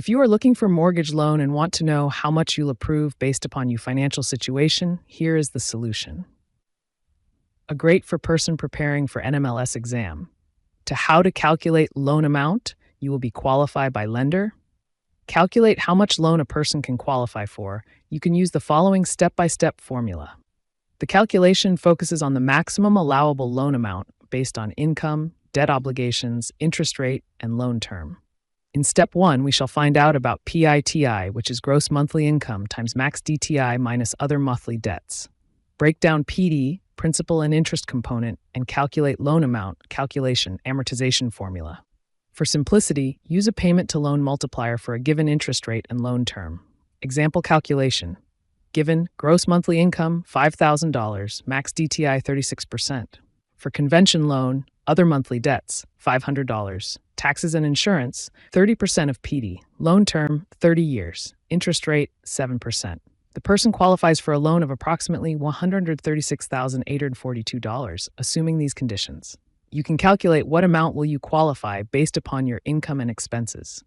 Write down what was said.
If you are looking for mortgage loan and want to know how much you'll approve based upon your financial situation, here is the solution. A great for person preparing for NMLS exam. To how to calculate loan amount you will be qualified by lender. Calculate how much loan a person can qualify for. You can use the following step-by-step formula. The calculation focuses on the maximum allowable loan amount based on income, debt obligations, interest rate, and loan term. In step 1, we shall find out about PITI, which is gross monthly income times max DTI minus other monthly debts. Break down PD, principal and interest component, and calculate loan amount, calculation, amortization formula. For simplicity, use a payment to loan multiplier for a given interest rate and loan term. Example calculation. Given gross monthly income $5,000, max DTI 36%. For convention loan, other monthly debts $500. Taxes and insurance 30% of PD. Loan term 30 years. Interest rate 7%. The person qualifies for a loan of approximately $136,842, assuming these conditions. You can calculate what amount will you qualify based upon your income and expenses.